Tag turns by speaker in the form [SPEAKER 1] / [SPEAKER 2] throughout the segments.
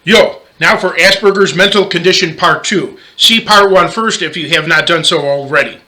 [SPEAKER 1] Yo, now for Asperger's Mental Condition Part 2. See Part 1 first if you have not done so already.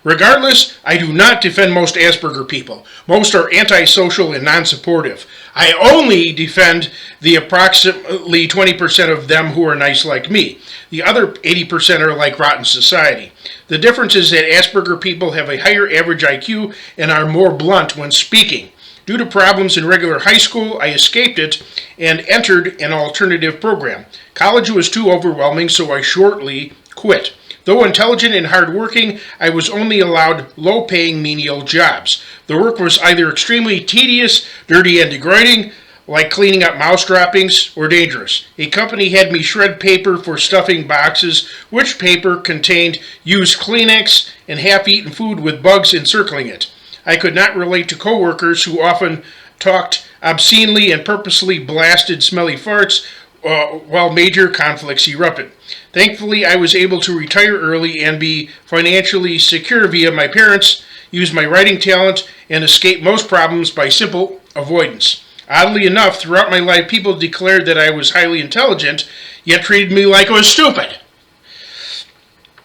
[SPEAKER 1] Regardless, I do not defend most Asperger people. Most are antisocial and non-supportive. I only defend the approximately 20% of them who are nice like me. The other 80% are like rotten society. The difference is that Asperger people have a higher average IQ and are more blunt when speaking. Due to problems in regular high school, I escaped it and entered an alternative program. College was too overwhelming, so I shortly quit. Though intelligent and hardworking, I was only allowed low-paying menial jobs. The work was either extremely tedious, dirty, and degrading, like cleaning up mouse droppings, or dangerous. A company had me shred paper for stuffing boxes, which paper contained used Kleenex and half-eaten food with bugs encircling it. I could not relate to coworkers who often talked obscenely and purposely blasted smelly farts while major conflicts erupted. Thankfully, I was able to retire early and be financially secure via my parents, use my writing talent, and escape most problems by simple avoidance. Oddly enough, throughout my life, people declared that I was highly intelligent, yet treated me like I was stupid.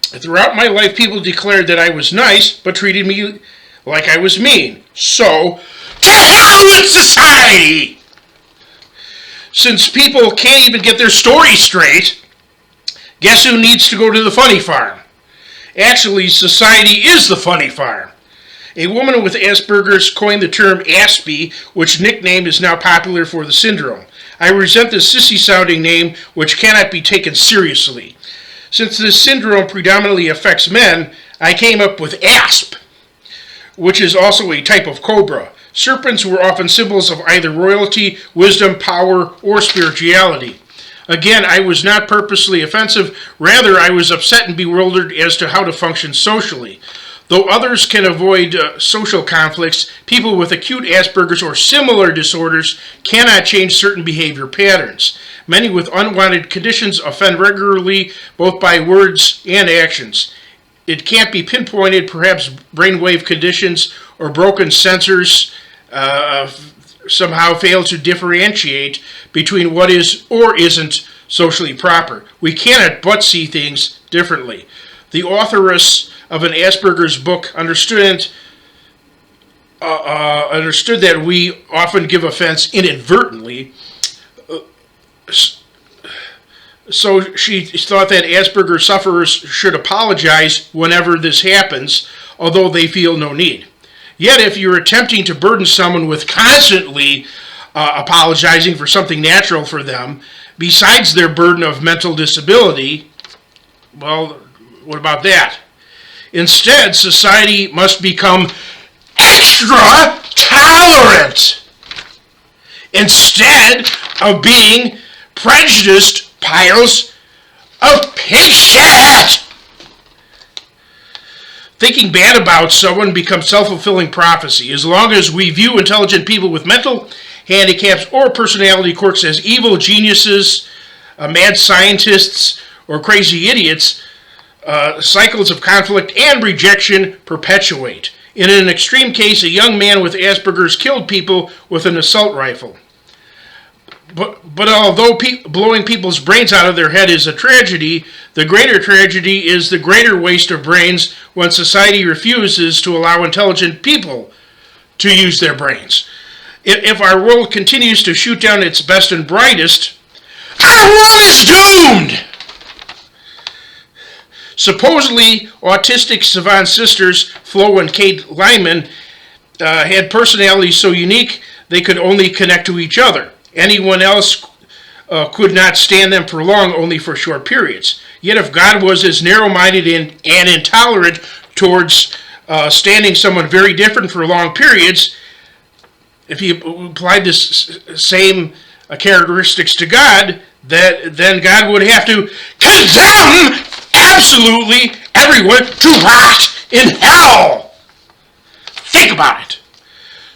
[SPEAKER 1] Throughout my life, people declared that I was nice, but treated me like I was mean. So, to hell with society! Since people can't even get their story straight, guess who needs to go to the funny farm? Actually, society is the funny farm. A woman with Asperger's coined the term Aspie, which nickname is now popular for the syndrome. I resent this sissy-sounding name, which cannot be taken seriously. Since this syndrome predominantly affects men, I came up with Asp, which is also a type of cobra. Serpents were often symbols of either royalty, wisdom, power, or spirituality. Again, I was not purposely offensive. Rather, I was upset and bewildered as to how to function socially. Though others can avoid social conflicts, people with acute Asperger's or similar disorders cannot change certain behavior patterns. Many with unwanted conditions offend regularly, both by words and actions. It can't be pinpointed, perhaps brainwave conditions or broken sensors somehow fail to differentiate between what is or isn't socially proper. We cannot but see things differently. The authoress of an Asperger's book understood that we often give offense inadvertently. So she thought that Asperger sufferers should apologize whenever this happens, although they feel no need. Yet if you're attempting to burden someone with constantly apologizing for something natural for them, besides their burden of mental disability, well, what about that? Instead, society must become extra tolerant instead of being prejudiced piles of pig shit. Thinking bad about someone becomes self-fulfilling prophecy. As long as we view intelligent people with mental handicaps or personality quirks as evil geniuses, mad scientists, or crazy idiots, cycles of conflict and rejection perpetuate. In an extreme case, a young man with Asperger's killed people with an assault rifle. But although blowing people's brains out of their head is a tragedy, the greater tragedy is the greater waste of brains when society refuses to allow intelligent people to use their brains. If our world continues to shoot down its best and brightest, our world is doomed! Supposedly, autistic savant sisters Flo and Kate Lyman had personalities so unique they could only connect to each other. Anyone else could not stand them for long, only for short periods. Yet if God was as narrow-minded and intolerant towards standing someone very different for long periods, if he applied this same characteristics to God, then God would have to condemn absolutely everyone to rot in hell. Think about it.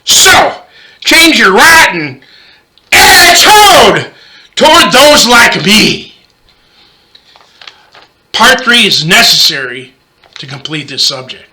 [SPEAKER 1] So, change your rotten attitude toward those like me. Part 3 is necessary to complete this subject.